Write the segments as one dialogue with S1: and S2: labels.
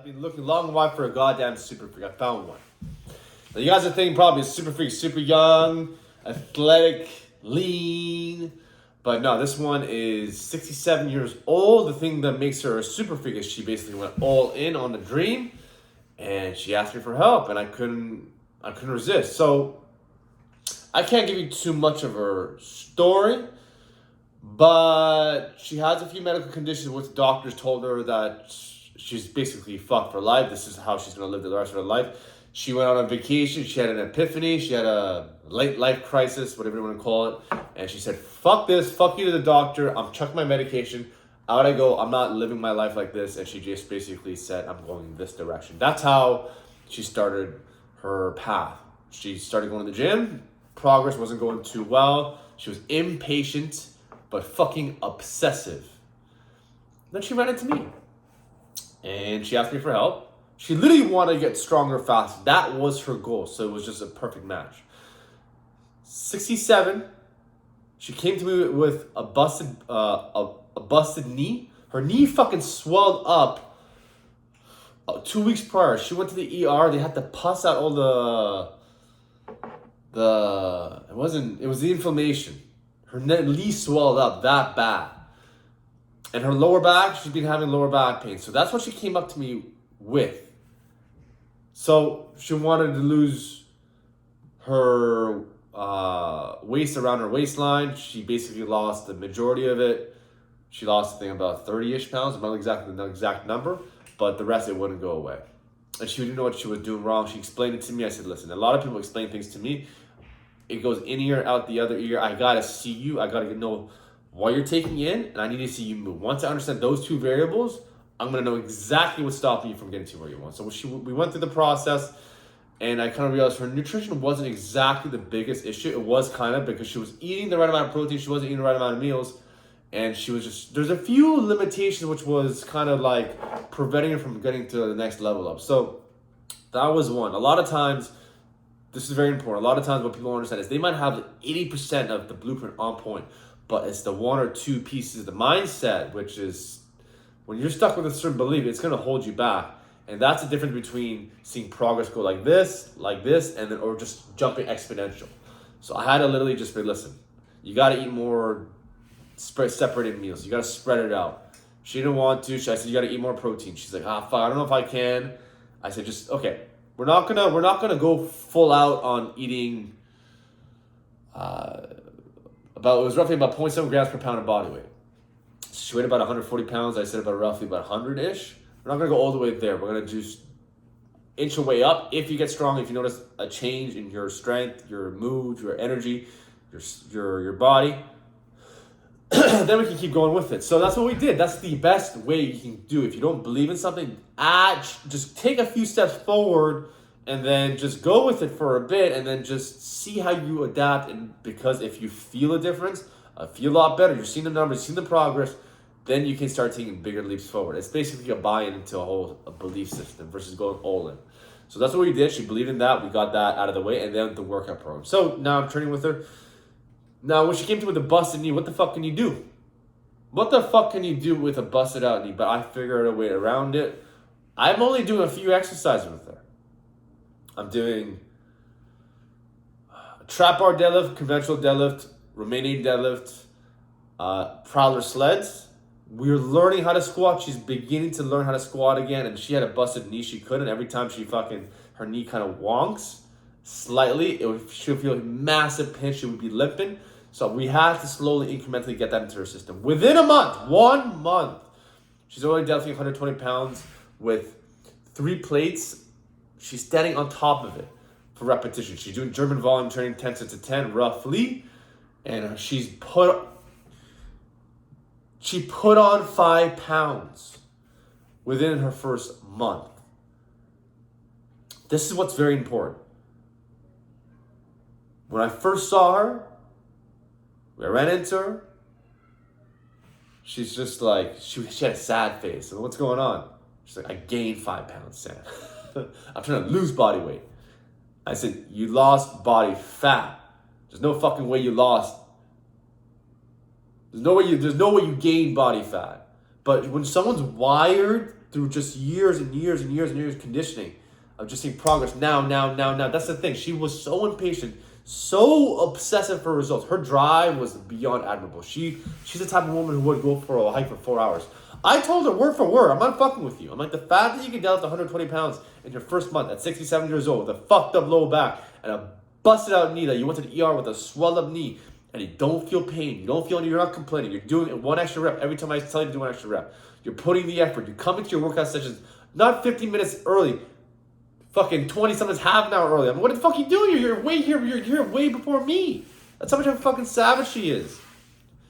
S1: been looking long and wide for a goddamn super freak. I found one. Now you guys are thinking probably a super freak, super young, athletic, lean. But no, this one is 67 years old. The thing that makes her a super freak is she basically went all in on the dream. And she asked me for help, and I couldn't resist. So I can't give you too much of her story, but she has a few medical conditions which doctors told her that she's basically fucked for life. This is how she's going to live the rest of her life. She went on a vacation. She had an epiphany. She had a late life crisis, whatever you want to call it. And she said, fuck this. Fuck you to the doctor. I'm chucking my medication. Out I go. I'm not living my life like this. And she just basically said, I'm going this direction. That's how she started her path. She started going to the gym. Progress wasn't going too well. She was impatient, but fucking obsessive. Then she ran into me. And she asked me for help. She literally wanted to get stronger fast. That was her goal. So it was just a perfect match. 67. She came to me with a busted knee. Her knee fucking swelled up 2 weeks prior. She went to the ER. They had to pus out all it was the inflammation. Her knee swelled up that bad. And her lower back, she's been having lower back pain. So that's what she came up to me with. So she wanted to lose her waist around her waistline. She basically lost the majority of it. She lost, I think, about 30-ish pounds. I'm not exactly the exact number, but the rest, it wouldn't go away. And she didn't know what she was doing wrong. She explained it to me. I said, listen, a lot of people explain things to me. It goes in ear, out the other ear. I got to see you. I got to know what you're taking in, and I need to see you move. Once I understand those two variables, I'm going to know exactly what's stopping you from getting to where you want. So we went through the process, and I kind of realized her nutrition wasn't exactly the biggest issue. It was kind of because she was eating the right amount of protein. She wasn't eating the right amount of meals. And she was just, there's a few limitations which was kind of like preventing her from getting to the next level up. So that was one. A lot of times, this is very important. A lot of times what people don't understand is they might have 80% of the blueprint on point, but it's the one or two pieces of the mindset, which is when you're stuck with a certain belief, it's going to hold you back. And that's the difference between seeing progress go like this, and then, or just jumping exponential. So I had to literally just say, listen, you got to eat more separated meals. You got to spread it out. She didn't want to. I said, you got to eat more protein. She's like, fuck, I don't know if I can. I said, just, okay. We're not gonna go full out on eating it was roughly about 0.7 grams per pound of body weight. She weighed about 140 pounds. I said about roughly about 100-ish. We're not gonna go all the way there. We're gonna just inch your way up. If you get strong, if you notice a change in your strength, your mood, your energy, your body, then we can keep going with it. So that's what we did. That's the best way you can do. If you don't believe in something, just take a few steps forward and then just go with it for a bit and then just see how you adapt. And because if you feel a difference, feel a lot better, you're seeing the numbers, seeing the progress, then you can start taking bigger leaps forward. It's basically a buy-in into a belief system versus going all in. So that's what we did. She believed in that. We got that out of the way, and then the workout program. So now I'm training with her. Now, when she came to me with a busted knee, what the fuck can you do? What the fuck can you do with a busted out knee? But I figured a way around it. I'm only doing a few exercises with her. I'm doing a trap bar deadlift, conventional deadlift, Romanian deadlift, prowler sleds. We're learning how to squat. She's beginning to learn how to squat again. And she had a busted knee. She couldn't. Every time her knee kind of wonks slightly, she'll feel a massive pinch. She would be limping. So we had to slowly, incrementally get that into her system. Within a month, 1 month, she's already deadlifting 120 pounds with 3 plates. She's standing on top of it for repetition. She's doing German volume training, 10 sets of 10, roughly. And she put on 5 pounds within her first month. This is what's very important. When I first saw her, I ran into her. She's just like, she had a sad face. And what's going on? She's like, I gained 5 pounds, Sam. I'm trying to lose body weight. I said, you lost body fat. There's no fucking way you lost. There's no way you gained body fat. But when someone's wired through just years and years and years and years of conditioning, of just seeing progress now. That's the thing. She was so impatient, so obsessive for results. Her drive was beyond admirable. She's the type of woman who would go for a hike for 4 hours. I told her word for word, I'm not fucking with you. I'm like, the fact that you can deadlift 120 pounds in your first month at 67 years old with a fucked up low back and a busted out knee, that you went to the ER with a swelled up knee and you don't feel pain, you don't feel any, you're not complaining, you're doing it one extra rep every time I tell you to do one extra rep. You're putting the effort, you come into your workout sessions not 15 minutes early, fucking 20 something, half an hour early. I mean, what the fuck are you doing? You're way here, you're here way before me. That's how much of a fucking savage she is.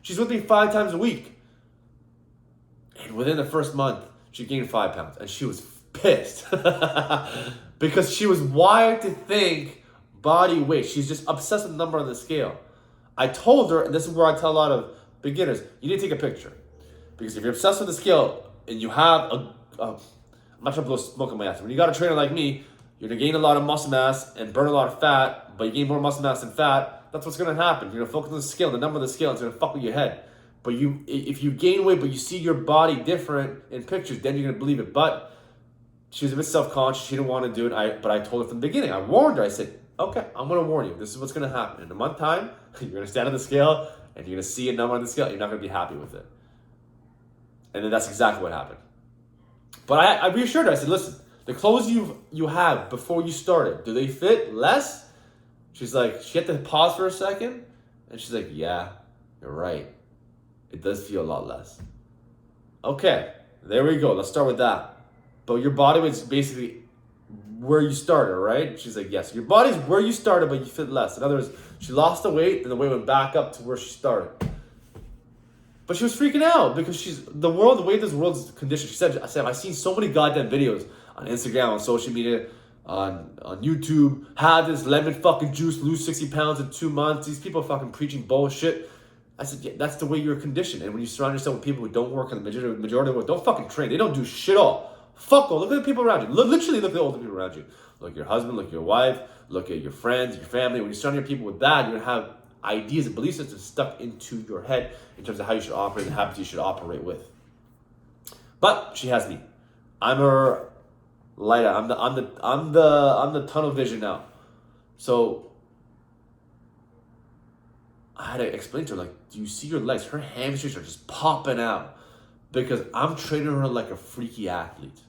S1: She's with me 5 times a week. And within the first month, she gained 5 pounds. And she was pissed. Because she was wired to think body weight. She's just obsessed with the number on the scale. I told her, and this is where I tell a lot of beginners, you need to take a picture. Because if you're obsessed with the scale, and you have I'm not trying to blow smoke on my ass. When you got a trainer like me, you're going to gain a lot of muscle mass and burn a lot of fat, but you gain more muscle mass than fat. That's what's going to happen. You're going to focus on the scale, the number of the scale. It's going to fuck with your head. But if you gain weight, but you see your body different in pictures, then you're going to believe it. But she was a bit self-conscious. She didn't want to do it. But I told her from the beginning. I warned her. I said, okay, I'm going to warn you. This is what's going to happen. In a month time, you're going to stand on the scale, and you're going to see a number on the scale. You're not going to be happy with it. And then that's exactly what happened. But I reassured her. I said, listen, the clothes you have before you started, do they fit less? She's like, she had to pause for a second. And she's like, yeah, you're right. It does feel a lot less. Okay, there we go. Let's start with that. But your body weight's basically where you started, right? She's like, yes. Your body's where you started, but you fit less. In other words, she lost the weight, and the weight went back up to where she started. But she was freaking out because the way this world's conditioned. She said, I've seen so many goddamn videos on Instagram, on social media, on YouTube. Have this lemon fucking juice, lose 60 pounds in 2 months. These people are fucking preaching bullshit. I said, yeah, that's the way you're conditioned. And when you surround yourself with people who don't work, and the majority of them don't fucking train, they don't do shit all. Fuck all. Look at the people around you. Literally look at all the people around you. Look at your husband, look at your wife, look at your friends, your family. When you surround your people with that, you're going to have ideas and belief systems stuck into your head in terms of how you should operate and habits you should operate with. But she has me. I'm her light. I'm the tunnel vision now. So I had to explain to her, like, do you see your legs? Her hamstrings are just popping out because I'm training her like a freaky athlete.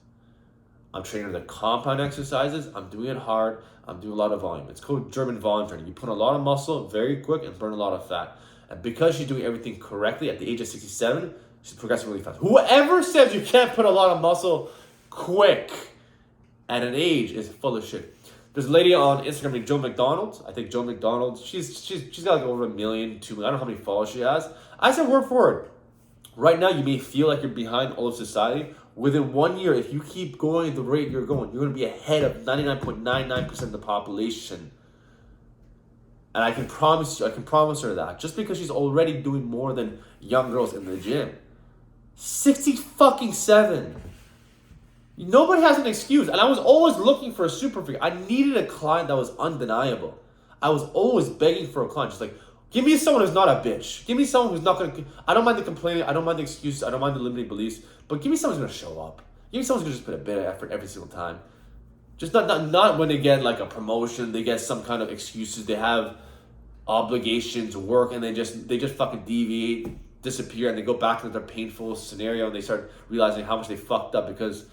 S1: I'm training her the compound exercises. I'm doing it hard. I'm doing a lot of volume. It's called German volume training. You put a lot of muscle very quick and burn a lot of fat. And because she's doing everything correctly at the age of 67, she's progressing really fast. Whoever says you can't put a lot of muscle quick at an age is full of shit. There's a lady on Instagram named Joe McDonald. I think Joe McDonald, she's got like over 1 million, 2 million. I don't know how many followers she has. I said word for word. Right now, you may feel like you're behind all of society. Within 1 year, if you keep going at the rate you're going, you're going to be ahead of 99.99% of the population. And I can promise her that. Just because she's already doing more than young girls in the gym. 67. Nobody has an excuse. And I was always looking for a super freak. I needed a client that was undeniable. I was always begging for a client. Just like, give me someone who's not a bitch. Give me someone who's not going to... I don't mind the complaining. I don't mind the excuses. I don't mind the limiting beliefs. But give me someone who's going to show up. Give me someone who's going to just put a bit of effort every single time. Just not when they get like a promotion. They get some kind of excuses. They have obligations, work, and they just fucking deviate, disappear, and they go back to their painful scenario, and they start realizing how much they fucked up because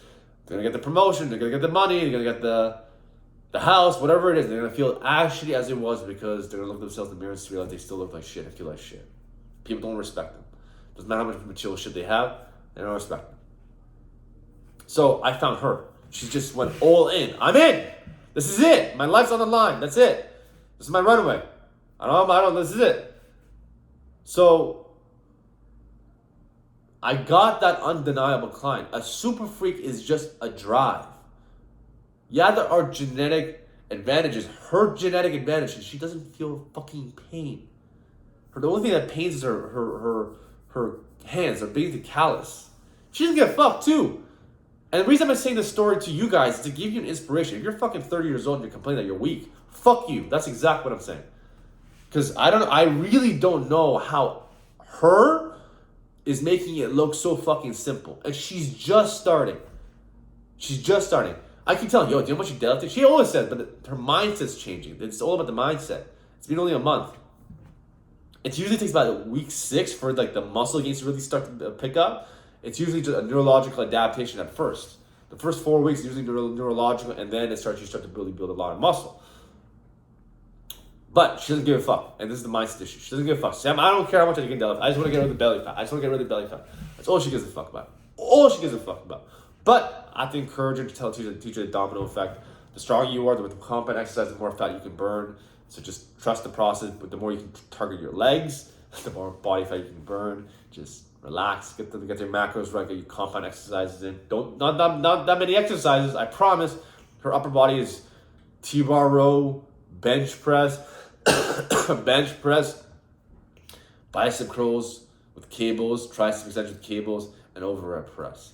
S1: they're going to get the promotion, they're going to get the money, they're going to get the house, whatever it is. They're going to feel as shitty as it was because they're going to look themselves in the mirror and realize they still look like shit and feel like shit. People don't respect them. Doesn't matter how much material shit they have, they don't respect them. So I found her. She just went all in. I'm in. This is it. My life's on the line. That's it. This is my runaway. This is it. So I got that undeniable client. A super freak is just a drive. Yeah, there are genetic advantages. Her genetic advantage is she doesn't feel fucking pain. The only thing that pains is her hands. Her being the callus. She doesn't get fucked too. And the reason I'm saying this story to you guys is to give you an inspiration. If you're fucking 30 years old and you're complaining that you're weak, fuck you. That's exactly what I'm saying. Because I really don't know how her is making it look so fucking simple. And she's just starting. She's just starting. I keep telling you, do you know how much she deadlifted? She always says, but her mindset's changing. It's all about the mindset. It's been only a month. It usually takes about week 6 for like the muscle gains to really start to pick up. It's usually just a neurological adaptation at first. The first 4 weeks is usually neurological, and then you start to really build a lot of muscle. But she doesn't give a fuck, and this is the mindset issue. She doesn't give a fuck. Sam, I don't care how much I can deadlift. I just want to get rid of the belly fat. That's all she gives a fuck about. But I have to encourage her to teach her the domino effect. The stronger you are, with the compound exercise, the more fat you can burn. So just trust the process. But the more you can target your legs, the more body fat you can burn. Just relax, get your macros right, get your compound exercises in. Not that many exercises. I promise. Her upper body is T-bar row, bench press, bicep curls with cables, tricep extension with cables, and overhead press.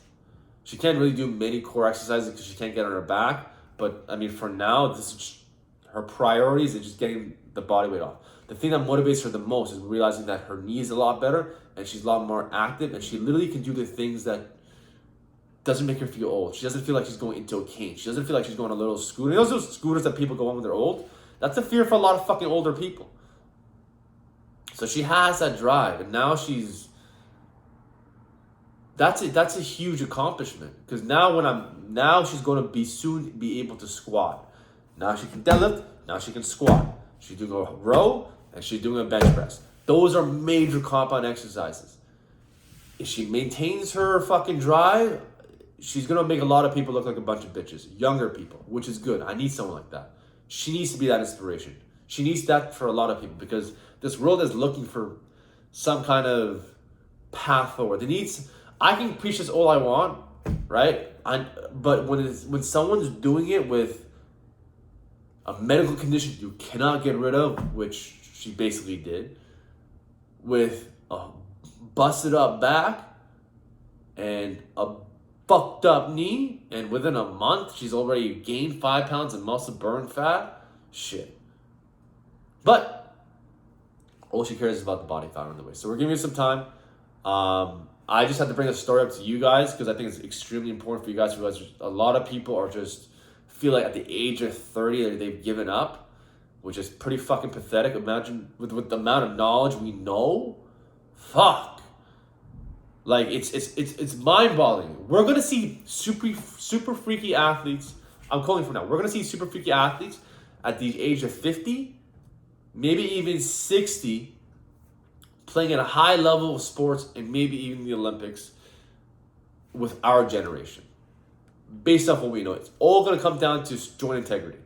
S1: She can't really do many core exercises because she can't get on her back. But I mean, for now, this is her priorities is just getting the body weight off. The thing that motivates her the most is realizing that her knee is a lot better and she's a lot more active, and she literally can do the things that doesn't make her feel old. She doesn't feel like she's going into a cane. She doesn't feel like she's going on a little scooter. You know those scooters that people go on when they're old? That's a fear for a lot of fucking older people. So she has that drive, and now that's a huge accomplishment, because now she's going to soon be able to squat. Now she can deadlift. Now she can squat. She's doing a row and she's doing a bench press. Those are major compound exercises. If she maintains her fucking drive, she's gonna make a lot of people look like a bunch of bitches. Younger people, which is good. I need someone like that. She needs to be that inspiration. She needs that for a lot of people, because this world is looking for some kind of path forward. I can preach this all I want, right? But when someone's doing it with a medical condition you cannot get rid of, which she basically did, with a busted up back and a fucked up knee, and within a month she's already gained 5 pounds of muscle, burn fat, shit. But all she cares is about the body fat on the way. So we're giving you some time. I just had to bring a story up to you guys because I think it's extremely important for you guys to realize a lot of people are just feel like at the age of 30 they've given up, which is pretty fucking pathetic. Imagine with the amount of knowledge we know. Fuck. Like it's mind-boggling. We're gonna see super freaky athletes. I'm calling for now. We're gonna see super freaky athletes at the age of 50, maybe even 60, playing at a high level of sports and maybe even the Olympics with our generation. Based off what we know, it's all gonna come down to joint integrity.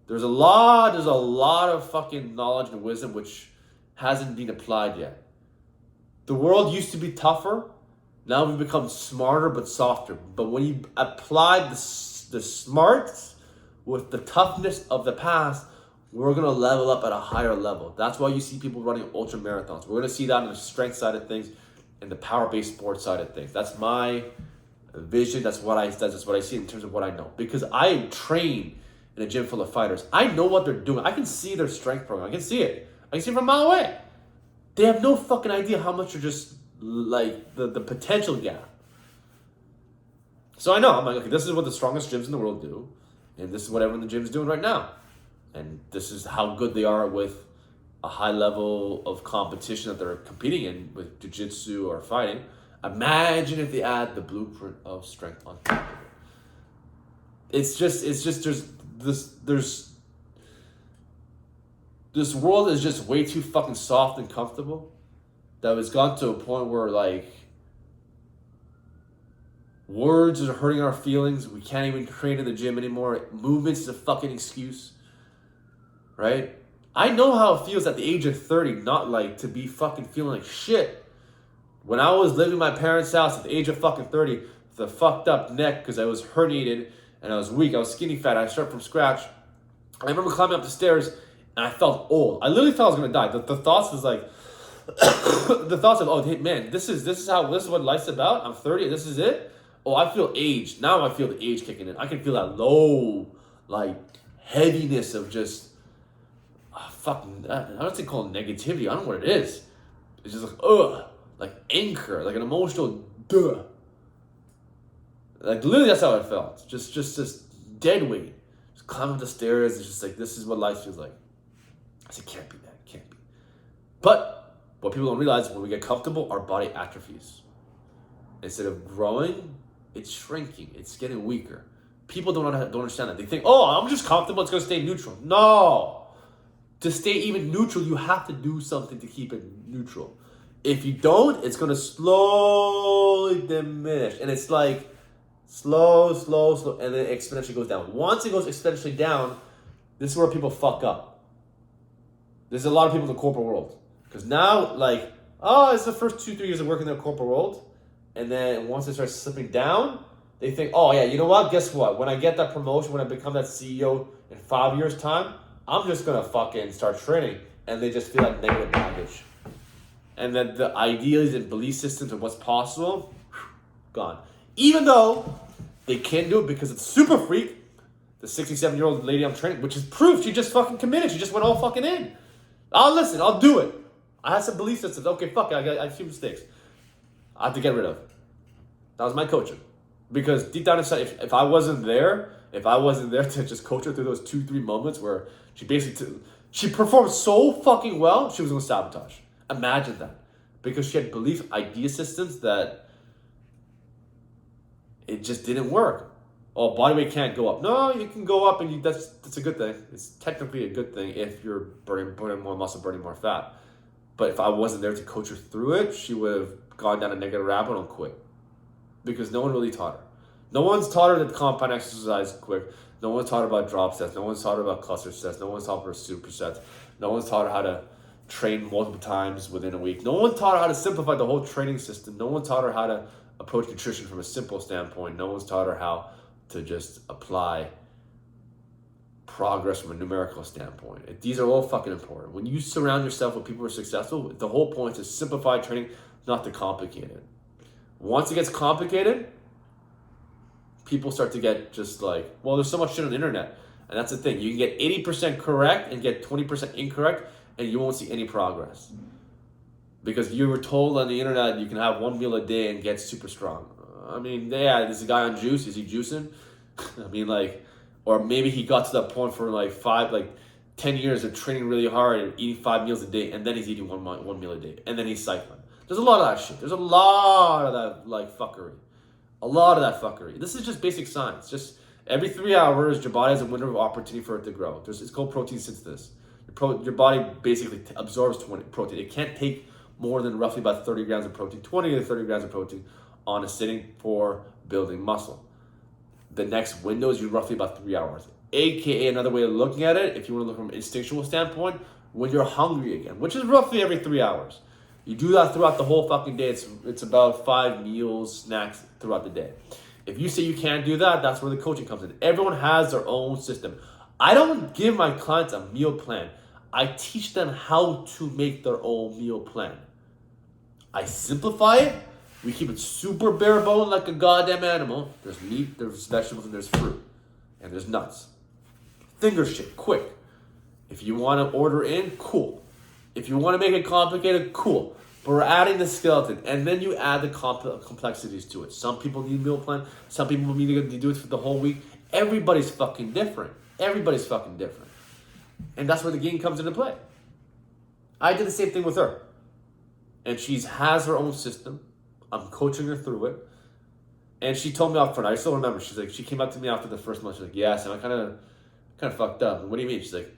S1: There's a lot of fucking knowledge and wisdom which hasn't been applied yet. The world used to be tougher. Now we've become smarter but softer. But when you apply the smarts with the toughness of the past, we're going to level up at a higher level. That's why you see people running ultra marathons. We're going to see that on the strength side of things and the power-based sports side of things. That's my vision. That's what I see in terms of what I know. Because I train in a gym full of fighters. I know what they're doing. I can see their strength program. I can see it. I can see it from a mile away. They have no fucking idea how much are just like the potential gap. So I know, I'm like, okay, this is what the strongest gyms in the world do, and this is what everyone in the gym is doing right now. And this is how good they are with a high level of competition that they're competing in with jiu-jitsu or fighting. Imagine if they add the blueprint of strength on top of it. It's just this world is just way too fucking soft and comfortable that it's gone to a point where like words are hurting our feelings. We can't even train in the gym anymore. Movements is a fucking excuse, right? I know how it feels at the age of 30 not like to be fucking feeling like shit. When I was living in my parents' house at the age of fucking 30 with a fucked up neck because I was herniated and I was weak, I was skinny fat, I started from scratch. I remember climbing up the stairs and I felt old. I literally thought I was gonna die. The thoughts was like, the thoughts of, oh, hey, man, this is what life's about. I'm 30, this is it. Oh, I feel aged. Now I feel the age kicking in. I can feel that low, like, heaviness of just, fucking, I don't think call it negativity. I don't know what it is. It's just like, like anger, like an emotional duh. Like literally, that's how I felt. Just dead weight. Just climbing up the stairs. It's just like this is what life feels like. I said, can't be that. Can't be. But what people don't realize, when we get comfortable, our body atrophies. Instead of growing, it's shrinking. It's getting weaker. People don't understand that. They think, oh, I'm just comfortable. It's going to stay neutral. No. To stay even neutral, you have to do something to keep it neutral. If you don't, it's going to slowly diminish. And it's like slow, and then it exponentially goes down. Once it goes exponentially down, this is where people fuck up. There's a lot of people in the corporate world. Because now, like, oh, it's the first 2-3 years of working in the corporate world. And then once it starts slipping down, they think, oh, yeah, you know what? Guess what? When I get that promotion, when I become that CEO in 5 years' time, I'm just going to fucking start training. And they just feel like negative baggage. And then the ideas and belief systems of what's possible, gone. Even though they can't do it because it's super freak, the 67-year-old lady I'm training, which is proof she just fucking committed. She just went all fucking in. Listen, I'll do it. I had some belief systems. Okay, fuck it. I had a few mistakes I have to get rid of. That was my coaching. Because deep down inside, if I wasn't there to just coach her through those 2-3 moments where she performed so fucking well, she was going to sabotage. Imagine that. Because she had belief idea systems that it just didn't work. Oh, body weight can't go up. No, you can go up, and that's a good thing. It's technically a good thing if you're burning more muscle, burning more fat. But if I wasn't there to coach her through it, she would have gone down a negative rabbit hole and quit. Because no one really taught her. No one's taught her that compound exercise quick. No one's taught her about drop sets. No one's taught her about cluster sets. No one's taught her supersets. No one's taught her how to train multiple times within a week. No one taught her how to simplify the whole training system. No one taught her how to approach nutrition from a simple standpoint. No one's taught her how to just apply progress from a numerical standpoint. These are all fucking important. When you surround yourself with people who are successful, the whole point is to simplify training, not to complicate it. Once it gets complicated, people start to get just like, well, there's so much shit on the internet. And that's the thing. You can get 80% correct and get 20% incorrect, and you won't see any progress. Because you were told on the internet you can have one meal a day and get super strong. I mean, yeah, there's a guy on juice. Is he juicing? I mean, like, or maybe he got to that point for 10 years of training really hard and eating 5 meals a day, and then he's eating one meal a day, and then he's cycling. There's a lot of that shit. There's a lot of that, fuckery. A lot of that fuckery. This is just basic science. Just every 3 hours, your body has a window of opportunity for it to grow. It's called protein synthesis. Your body basically absorbs protein. It can't take more than roughly about 30 grams of protein, 20 to 30 grams of protein on a sitting for building muscle. The next window is roughly about 3 hours. AKA, another way of looking at it, if you want to look from an instinctual standpoint, when you're hungry again, which is roughly every 3 hours. You do that throughout the whole fucking day. It's about 5 meals, snacks throughout the day. If you say you can't do that, that's where the coaching comes in. Everyone has their own system. I don't give my clients a meal plan. I teach them how to make their own meal plan. I simplify it. We keep it super bare bone like a goddamn animal. There's meat, there's vegetables, and there's fruit. And there's nuts. Finger shit, quick. If you want to order in, cool. If you want to make it complicated, cool. But we're adding the skeleton, and then you add the complexities to it. Some people need a meal plan. Some people need to do it for the whole week. Everybody's fucking different. Everybody's fucking different. And that's where the game comes into play. I did the same thing with her. And she has her own system. I'm coaching her through it. And she told me up front, I still remember, she came up to me after the first month, she's like, yeah, Sam, I kind of fucked up. What do you mean? She's like,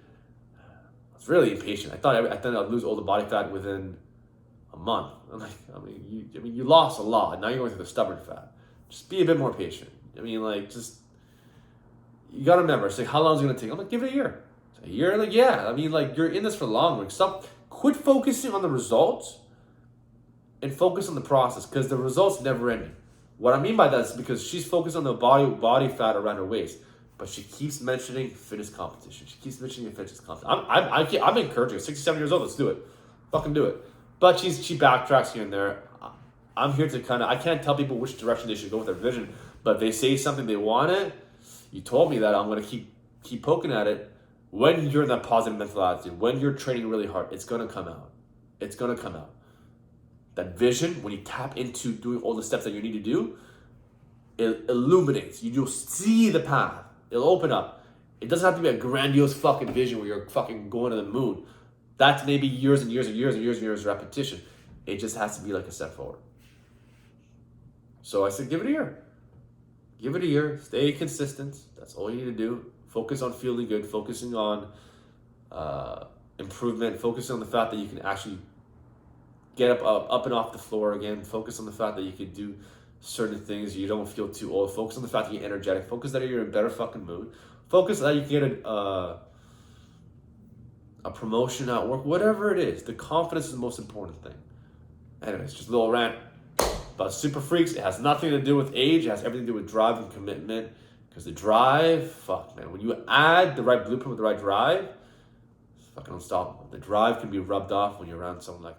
S1: I was really impatient. I thought I'd lose all the body fat within a month. I'm like, you lost a lot. Now you're going through the stubborn fat. Just be a bit more patient. You got to remember, it's like, how long is it going to take? I'm like, give it a year. A year? Like, yeah. You're in this for long. Quit focusing on the results and focus on the process, because the results never ending. What I mean by that is because she's focused on the body fat around her waist, but she keeps mentioning fitness competition. She keeps mentioning fitness competition. I'm encouraging her. 67 years old, let's do it. Fucking do it. But she backtracks here and there. I'm here to I can't tell people which direction they should go with their vision, but if they say something they want it, you told me that, I'm going to keep poking at it. When you're in that positive mental attitude, when you're training really hard, it's going to come out. It's going to come out. That vision, when you tap into doing all the steps that you need to do, It illuminates. You'll see the path. It'll open up. It doesn't have to be a grandiose fucking vision where you're fucking going to the moon. That's maybe years and years and years and years and years of repetition. It just has to be like a step forward. So I said, give it a year. Give it a year. Stay consistent. That's all you need to do. Focus on feeling good. Focusing on improvement. Focusing on the fact that you can actually get up and off the floor again. Focus on the fact that you can do certain things. You don't feel too old. Focus on the fact that you're energetic. Focus that you're in a better fucking mood. Focus that you can get a promotion at work. Whatever it is. The confidence is the most important thing. Anyways, just a little rant about Super Freaks. It has nothing to do with age. It has everything to do with drive and commitment. Because the drive, fuck, man. When you add the right blueprint with the right drive, it's fucking unstoppable. The drive can be rubbed off when you're around someone like